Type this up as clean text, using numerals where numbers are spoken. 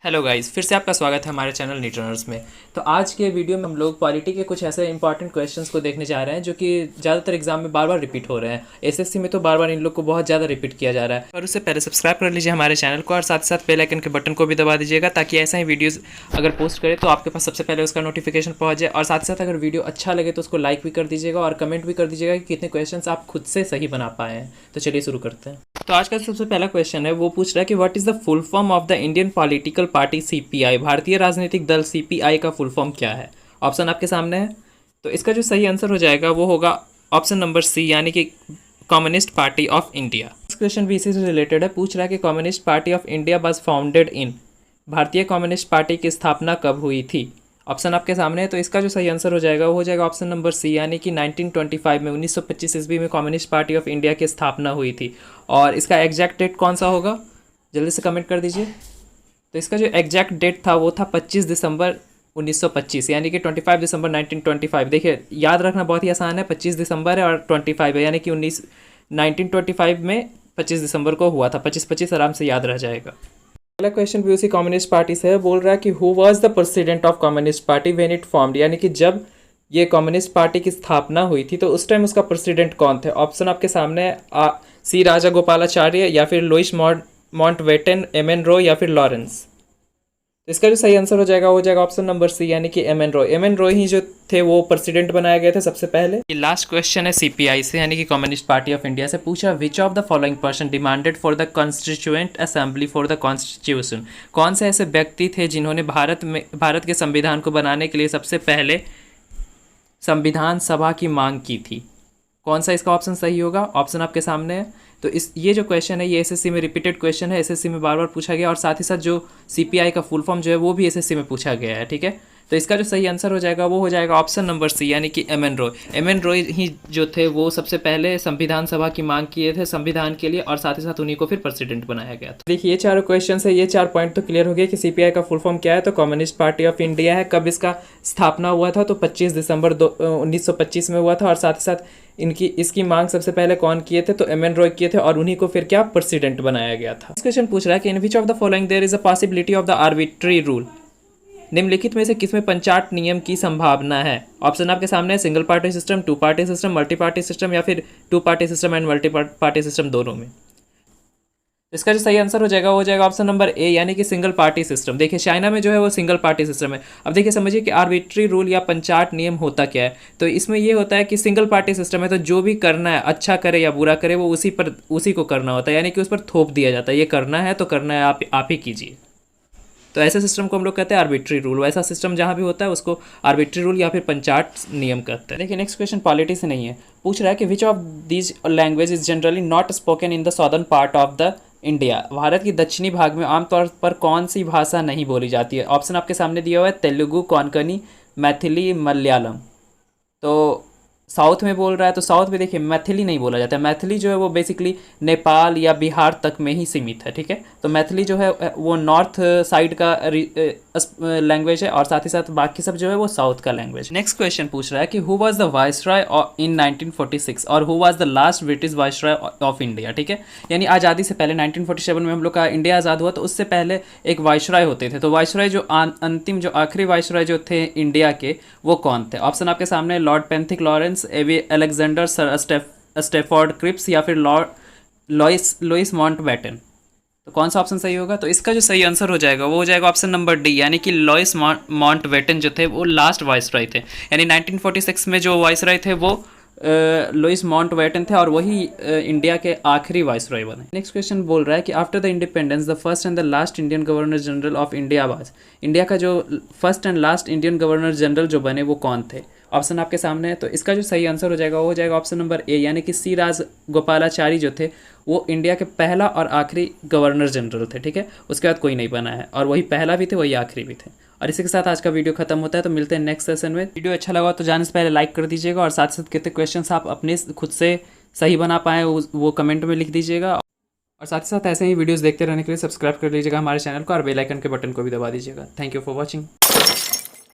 Hello guys, फिर से आपका स्वागत है हमारे चैनल नीट रनर्स में। तो आज के वीडियो में हम लोग पॉलिटी के कुछ ऐसे इंपॉर्टेंट क्वेश्चंस को देखने जा रहे हैं जो कि ज़्यादातर एग्जाम में बार बार रिपीट हो रहे हैं। एसएससी में तो बार बार इन लोग को बहुत ज़्यादा रिपीट किया जा रहा है। और उससे पहले सब्सक्राइब कर लीजिए हमारे चैनल को और साथ ही साथ बेल आइकन के बटन को भी दबा दीजिएगा ताकि ऐसा ही वीडियोज़ अगर पोस्ट करें तो आपके पास सबसे पहले उसका नोटिफिकेशन पहुँच जाए। और साथ ही साथ अगर वीडियो अच्छा लगे तो उसको लाइक भी कर दीजिएगा और कमेंट भी कर दीजिएगा कि कितने क्वेश्चन आप खुद से सही बना पाए हैं। तो चलिए शुरू करते हैं। तो आज का सबसे पहला क्वेश्चन है, वो पूछ रहा है कि what is the full form of the Indian political party CPI. भारतीय राजनीतिक दल सीपीआई का फुल फॉर्म क्या है? ऑप्शन आपके सामने है। तो इसका जो सही आंसर हो जाएगा वो होगा ऑप्शन नंबर सी, यानी कि कम्युनिस्ट पार्टी ऑफ इंडिया। इस क्वेश्चन भी इसी से रिलेटेड है। पूछ रहा है कि communist party of India was founded in. भारतीय कम्युनिस्ट पार्टी की स्थापना कब हुई थी? ऑप्शन आपके सामने है। तो इसका जो सही आंसर हो जाएगा वो हो जाएगा ऑप्शन नंबर सी, यानी कि 1925 में 1925 ईस्वी में कम्युनिस्ट पार्टी ऑफ इंडिया की स्थापना हुई थी। और इसका एग्जैक्ट डेट कौन सा होगा, जल्दी से कमेंट कर दीजिए। तो इसका जो एग्जैक्ट डेट था वो था 25 दिसंबर 1925, यानी कि 25 दिसंबर 1925। देखिए याद रखना बहुत ही आसान है, 25 दिसंबर है और 25 है, यानी कि 1925 में 25 दिसंबर को हुआ था। 25-25 आराम से याद रह जाएगा। अगला क्वेश्चन भी उसी कम्युनिस्ट पार्टी से है। बोल रहा है कि who was the president of communist party when it formed, यानी कि जब ये कम्युनिस्ट पार्टी की स्थापना हुई थी तो उस टाइम उसका प्रेसिडेंट कौन थे? ऑप्शन आपके सामने है, सी राजागोपालाचार्य या फिर Louis Mountbatten, M N Roy या फिर लॉरेंस। इसका जो सही आंसर हो जाएगा ऑप्शन नंबर सी, यानी कि M N Roy. M N Roy ही जो थे वो प्रेसिडेंट बनाए गए थे सबसे पहले। ये लास्ट क्वेश्चन है सीपीआई से, यानी कि कम्युनिस्ट पार्टी ऑफ इंडिया से। पूछा विच of the following person demanded for the constituent assembly for the constitution. कौन से ऐसे व्यक्ति थे जिन्होंने भारत के संविधान को बनाने के लिए सबसे पहले संविधान सभा की मांग की थी? कौन सा इसका ऑप्शन सही होगा? ऑप्शन आपके सामने है। तो ये जो क्वेश्चन है ये एसएससी में रिपीटेड क्वेश्चन है, एसएससी में बार बार पूछा गया और साथ ही साथ जो सीपीआई का फुल फॉर्म जो है वो भी एसएससी में पूछा गया है। ठीक है, तो इसका जो सही आंसर हो जाएगा वो हो जाएगा ऑप्शन नंबर सी, यानी कि M N Roy. M N Roy ही जो थे वो सबसे पहले संविधान सभा की मांग किए थे संविधान के लिए और साथ ही साथ उन्हीं को फिर प्रेसिडेंट बनाया गया था। देखिए ये चारों क्वेश्चन है, ये 4 पॉइंट तो क्लियर हो गए कि सीपीआई का फुल फॉर्म क्या है। तो कम्युनिस्ट पार्टी ऑफ इंडिया है। कब इसका स्थापना हुआ था? तो 25 दिसंबर 1925 में हुआ था। और साथ ही साथ इसकी मांग सबसे पहले कौन किए थे? तो एम एन रॉय किए थे और उन्हीं को फिर क्या प्रेसिडेंट बनाया गया था। इस क्वेश्चन पूछ रहा है कि in which of the following there is a possibility of the arbitrary rule. निम्नलिखित में से किसमें पंचाट नियम की संभावना है? ऑप्शन आपके सामने है, single party system, two party system, multi party system या फिर two party system and multi party system, दोनों में। इसका जो सही आंसर हो जाएगा वो हो जाएगा ऑप्शन नंबर ए, यानी कि सिंगल पार्टी सिस्टम। देखिए चाइना में जो है वो सिंगल पार्टी सिस्टम है। अब देखिए समझिए कि आर्बिट्री रूल या पंचाट नियम होता क्या है। तो इसमें ये होता है कि सिंगल पार्टी सिस्टम है तो जो भी करना है, अच्छा करे या बुरा करे, वो उसी को करना होता है, यानी कि उस पर थोप दिया जाता है, ये करना है तो करना है, आप ही कीजिए। तो ऐसे सिस्टम को हम लोग कहते हैं आर्बिट्री रूल। वैसा सिस्टम जहाँ भी होता है उसको आर्बिट्री रूल या फिर पंचाट नियम कहते हैं। देखिए नेक्स्ट क्वेश्चन पॉलिटी से नहीं है। पूछ रहा है कि which of these language is generally not spoken in the southern part of the India. Bharat की दक्षिणी भाग में आमतौर पर कौन सी भाषा नहीं बोली जाती है? ऑप्शन आपके सामने दिया हुआ है, तेलुगु, कोंकणी, मैथिली, मलयालम। तो साउथ में बोल रहा है तो साउथ में देखिए मैथिली नहीं बोला जाता है। मैथिली जो है वो बेसिकली नेपाल या बिहार तक में ही सीमित है। ठीक है, तो मैथिली जो है वो नॉर्थ साइड का लैंग्वेज है और साथ ही साथ बाकी सब जो है वो साउथ का लैंग्वेज। नेक्स्ट क्वेश्चन पूछ रहा है कि हु वाज द वाइसरॉय इन 1946 और who was the last British viceroy of India. ठीक है, यानी आज़ादी से पहले 1947 में हम लोग का इंडिया आज़ाद हुआ तो उससे पहले एक वाइसरॉय होते थे। तो वाइसरॉय जो अंतिम जो आखिरी वाइसरॉय जो थे इंडिया के वो कौन थे? ऑप्शन आपके सामने, Lord Pethick Lawrence, Alexander, Sir Stafford Cripps या फिर लुइस माउंटबेटन। तो कौन सा ऑप्शन सही होगा? तो इसका जो सही आंसर हो जाएगा वो हो जाएगा ऑप्शन नंबर डी, यानी कि लुइस माउंटबेटन जो थे वो लास्ट वाइसरॉय थे। यानी 1946 में जो वाइसरॉय थे वो लुइस माउंटबेटन थे और वही इंडिया के आखिरी वाइसरॉय बने। नेक्स्ट क्वेश्चन बोल रहा है कि after the independence the first and the last Indian governor general of India was. India का जो first and last Indian governor general जो बने वो कौन थे? ऑप्शन आपके सामने है। तो इसका जो सही आंसर हो जाएगा वो हो जाएगा ऑप्शन नंबर ए, यानी कि सी राजगोपालाचारी जो थे वो इंडिया के पहला और आखिरी गवर्नर जनरल थे। ठीक है, उसके बाद कोई नहीं बना है और वही पहला भी थे वही आखिरी भी थे। और इसी के साथ आज का वीडियो खत्म होता है। तो मिलते हैं नेक्स्ट सेशन में। वीडियो अच्छा लगा तो जाने से पहले लाइक कर दीजिएगा और साथ साथ कितने क्वेश्चंस आप अपने खुद से सही बना पाएँ वो कमेंट में लिख दीजिएगा। और साथ ही साथ ऐसे ही वीडियोस देखते रहने के लिए सब्सक्राइब कर लीजिएगा हमारे चैनल को और बेल आइकन के बटन को भी दबा दीजिएगा। Thank you for watching.